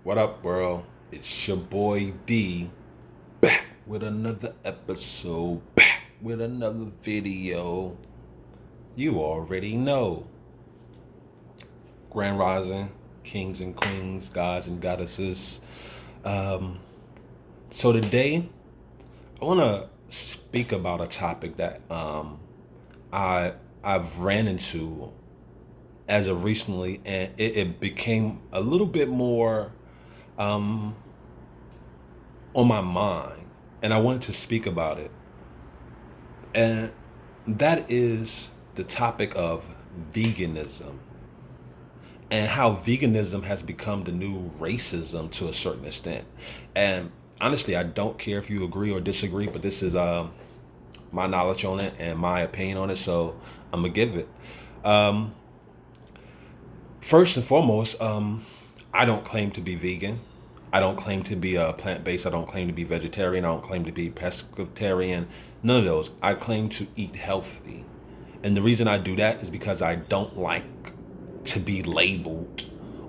What up, world? It's your boy D, back with another episode, back with another video. You already know. Grand Rising, kings and queens, gods and goddesses. Um, so today, I want to speak about a topic that I I've ran into as of recently, and it became a little bit more um, on my mind, and I wanted to speak about it. And that is the topic of veganism and how veganism has become the new racism to a certain extent. And honestly, I don't care if you agree or disagree, but this is my knowledge on it and my opinion on it. So I'm going to give it. Um, First and foremost, I don't claim to be vegan. I don't claim to be plant-based. I don't claim to be vegetarian. I don't claim to be pescatarian. None of those. I claim to eat healthy. And the reason I do that is because I don't like to be labeled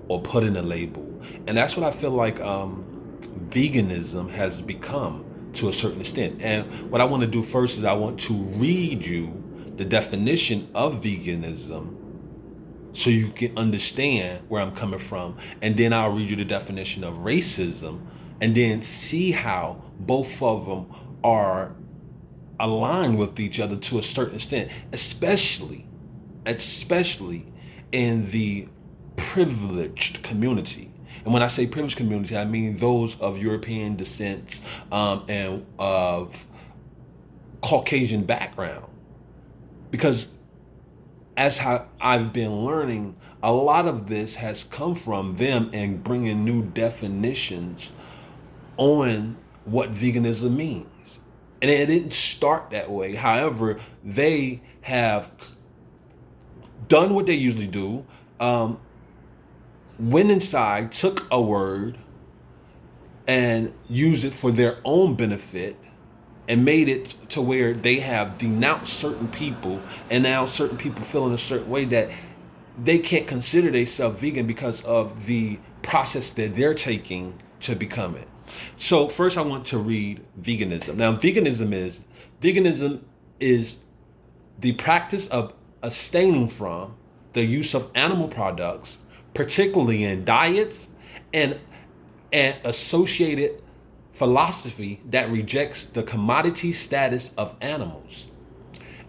or put in a label. And that's what I feel like veganism has become to a certain extent. And what I want to do first is I want to read you the definition of veganism so you can understand where I'm coming from. And then I'll read you the definition of racism and then see how both of them are aligned with each other to a certain extent, especially in the privileged community. And when I say privileged community, I mean those of European descent and of Caucasian background. Because as how I've been learning, a lot of this has come from them and bringing new definitions on what veganism means. And it didn't start that way. However, they have done what they usually do, went inside, took a word, and used it for their own benefit and made it to where they have denounced certain people, and now certain people feel in a certain way that they can't consider themselves vegan because of the process that they're taking to become it. So first I want to read veganism. Now veganism is the practice of abstaining from the use of animal products, particularly in diets and associated philosophy that rejects the commodity status of animals.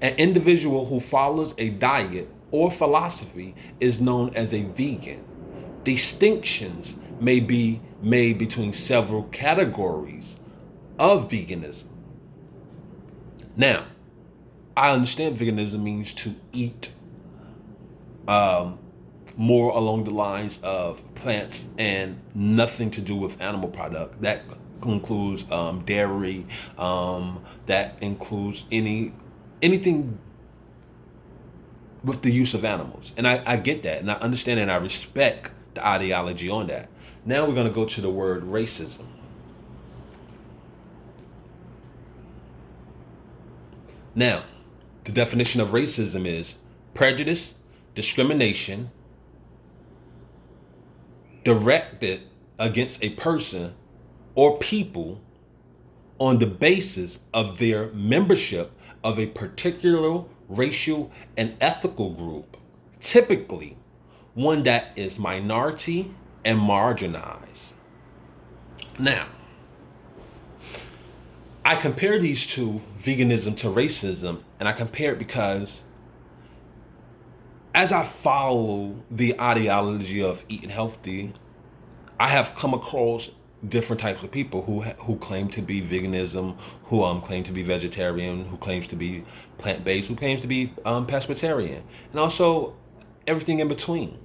An individual who follows a diet or philosophy is known as a vegan. Distinctions may be made between several categories of veganism. Now, I understand veganism means to eat more along the lines of plants and nothing to do with animal product. That includes dairy. That includes anything with the use of animals. And I get that, and I understand, and I respect the ideology on that. Now we're going to go to the word racism. Now, the definition of racism is prejudice, discrimination directed against a person or people on the basis of their membership of a particular racial and ethical group, typically one that is minority and marginalized. Now, I compare these two, veganism to racism, and I compare it because as I follow the ideology of eating healthy, I have come across different types of people who claim to be veganism, who claim to be vegetarian, who claims to be plant-based, who claims to be pescatarian, and also everything in between.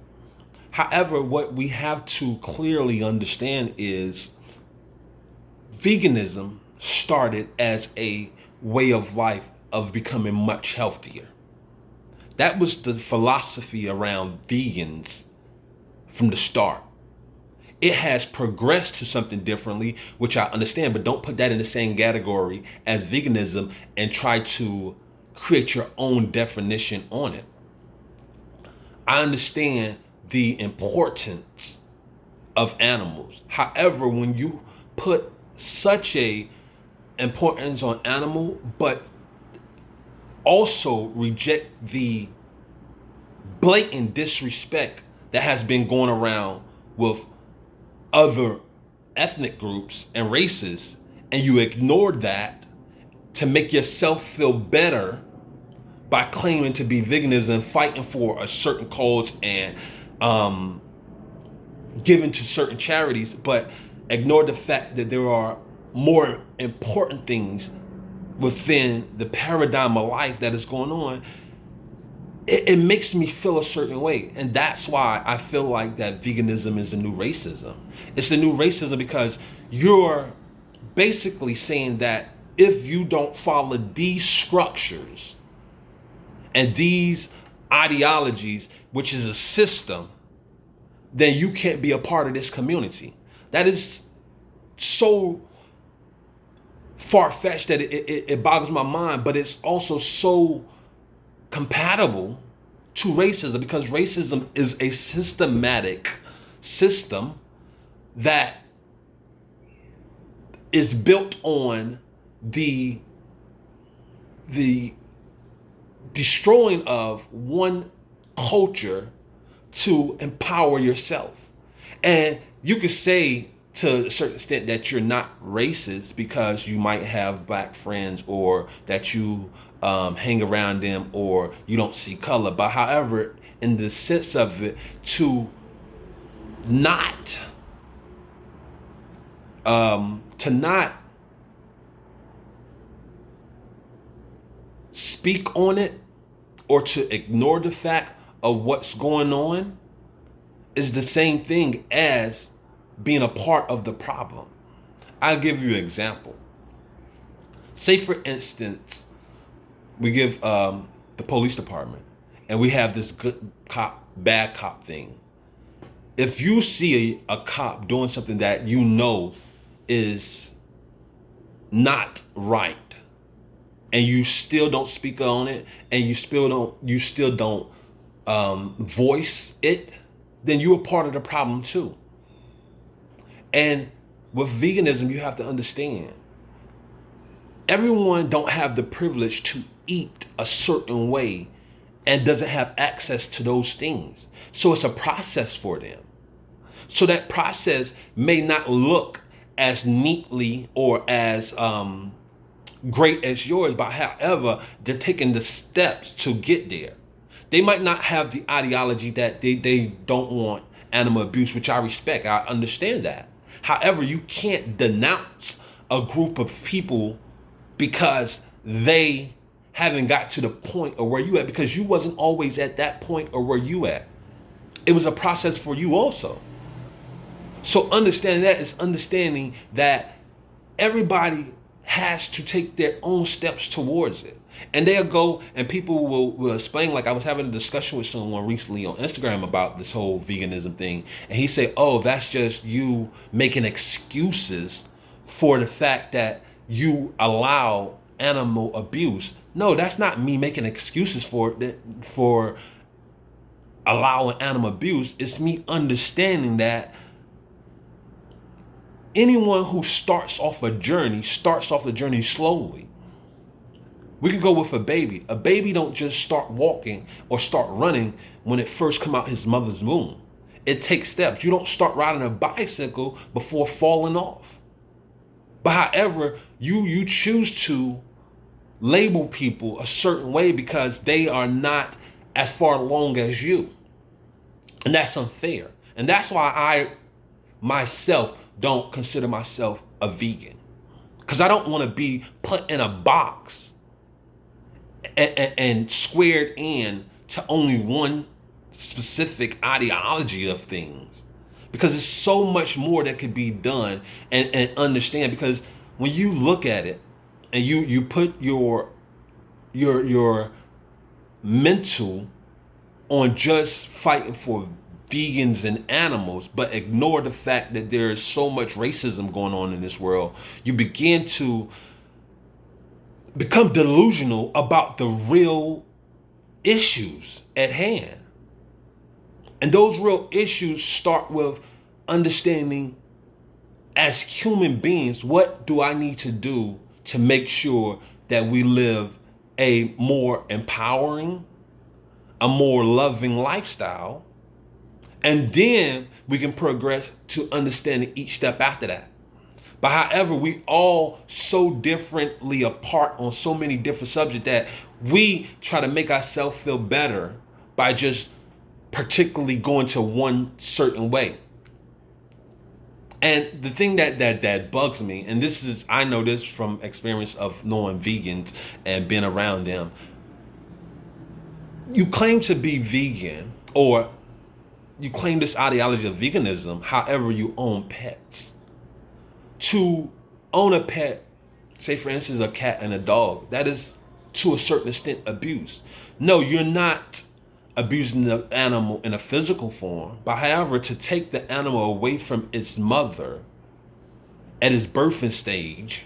However, what we have to clearly understand is veganism started as a way of life of becoming much healthier. That was the philosophy around vegans from the start. It has progressed to something differently, which I understand, but don't put that in the same category as veganism and try to create your own definition on it. I understand the importance of animals. However, when you put such a importance on animal, but also reject the blatant disrespect that has been going around with other ethnic groups and races, and you ignore that to make yourself feel better by claiming to be veganism, fighting for a certain cause, and giving to certain charities, but ignore the fact that there are more important things within the paradigm of life that is going on. It makes me feel a certain way. And that's why I feel like that veganism is the new racism. It's the new racism because you're basically saying that if you don't follow these structures and these ideologies, which is a system, then you can't be a part of this community. That is so far-fetched that it boggles my mind, but it's also so compatible to racism, because racism is a systematic system that is built on the destroying of one culture to empower yourself. And you could say to a certain extent that you're not racist because you might have black friends, or that you hang around them, or you don't see color. But however, in the sense of it, to not speak on it, or to ignore the fact of what's going on, is the same thing as being a part of the problem. I'll give you an example. Say, for instance, we give the police department, and we have this good cop, bad cop thing. If you see a cop doing something that you know is not right, and you still don't speak on it, and you still don't voice it, then you're a part of the problem too. And with veganism, you have to understand, everyone don't have the privilege to eat a certain way and doesn't have access to those things. So it's a process for them. So that process may not look as neatly or as great as yours, but however, they're taking the steps to get there. They might not have the ideology that they don't want animal abuse, which I respect. I understand that. However, you can't denounce a group of people because they haven't got to the point or where you at, because you wasn't always at that point or where you at. It was a process for you also. So understanding that is understanding that everybody has to take their own steps towards it. And they'll go and people will explain, like I was having a discussion with someone recently on Instagram about this whole veganism thing. And he said, oh, that's just you making excuses for the fact that you allow animal abuse. No, that's not me making excuses for allowing animal abuse. It's me understanding that anyone who starts off the journey slowly. We could go with a baby. A baby don't just start walking or start running when it first come out his mother's womb. It takes steps. You don't start riding a bicycle before falling off. But however, you choose to label people a certain way because they are not as far along as you. And that's unfair. And that's why I myself don't consider myself a vegan. Because I don't want to be put in a box and squared in to only one specific ideology of things. Because there's so much more that could be done and understand. Because when you look at it and you put your mental on just fighting for vegans and animals, but ignore the fact that there is so much racism going on in this world, you begin to become delusional about the real issues at hand. And those real issues start with understanding as human beings, what do I need to do to make sure that we live a more empowering, a more loving lifestyle? And then we can progress to understanding each step after that. But however, we all so differently apart on so many different subjects that we try to make ourselves feel better by just particularly going to one certain way. And the thing that bugs me, and this is, I know this from experience of knowing vegans and being around them. You claim to be vegan, or you claim this ideology of veganism, however you own pets. To own a pet, say for instance a cat and a dog, that is to a certain extent abuse. No, you're not abusing the animal in a physical form, but however, to take the animal away from its mother at its birthing stage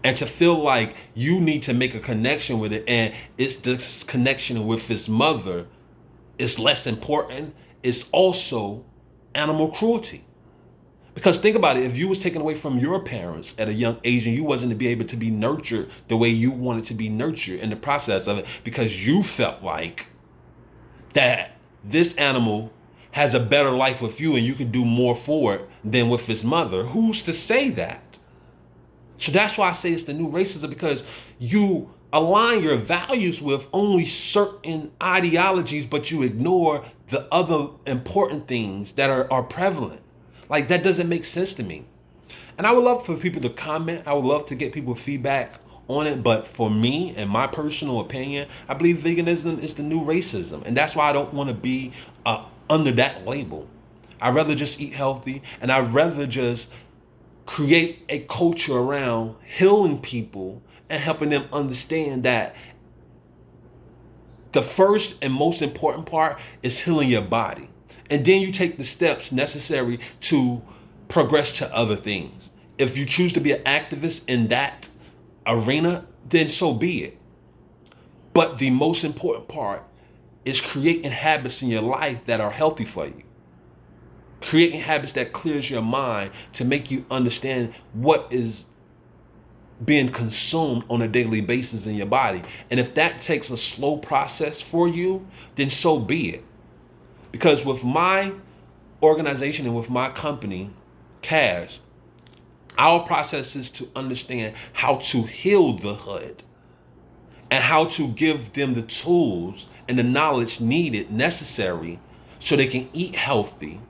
and to feel like you need to make a connection with it, and it's this connection with its mother is less important, is also animal cruelty. Because think about it, if you was taken away from your parents at a young age and you wasn't to be able to be nurtured the way you wanted to be nurtured in the process of it, because you felt like that this animal has a better life with you and you can do more for it than with his mother, who's to say that? So that's why I say it's the new racism, because you align your values with only certain ideologies, but you ignore the other important things that are prevalent. Like, that doesn't make sense to me. And I would love for people to comment. I would love to get people feedback on it. But for me, in my personal opinion, I believe veganism is the new racism. And that's why I don't want to be under that label. I'd rather just eat healthy, and I'd rather just create a culture around healing people and helping them understand that the first and most important part is healing your body. And then you take the steps necessary to progress to other things. If you choose to be an activist in that arena, then so be it. But the most important part is creating habits in your life that are healthy for you. Creating habits that clears your mind to make you understand what is being consumed on a daily basis in your body. And if that takes a slow process for you, then so be it. Because with my organization and with my company, Cash, our process is to understand how to heal the hood and how to give them the tools and the knowledge needed, necessary, so they can eat healthy,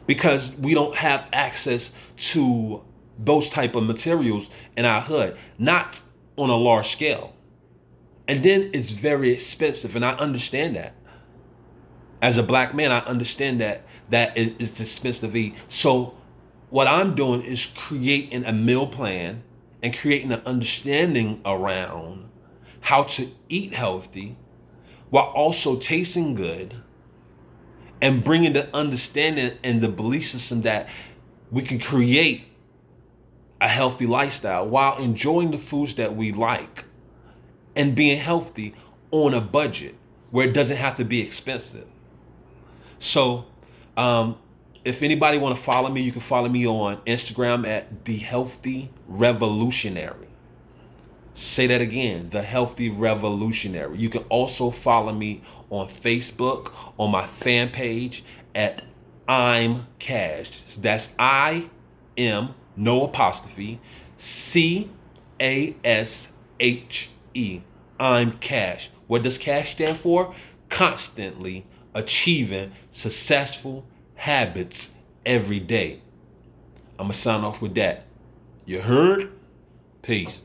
because we don't have access to those type of materials in our hood, not on a large scale. And then it's very expensive, and I understand that. As a black man, I understand that it's expensive to eat. So what I'm doing is creating a meal plan and creating an understanding around how to eat healthy while also tasting good, and bringing the understanding and the belief system that we can create a healthy lifestyle while enjoying the foods that we like and being healthy on a budget where it doesn't have to be expensive. So if anybody want to follow me, you can follow me on Instagram at The Healthy Revolutionary. Say that again, The Healthy Revolutionary. You can also follow me on Facebook on my fan page at I'm Cash. That's I-M, no apostrophe, C-A-S-H-E. I'm Cash. What does Cash stand for? Constantly achieving successful habits every day. I'm going to sign off with that. You heard? Peace.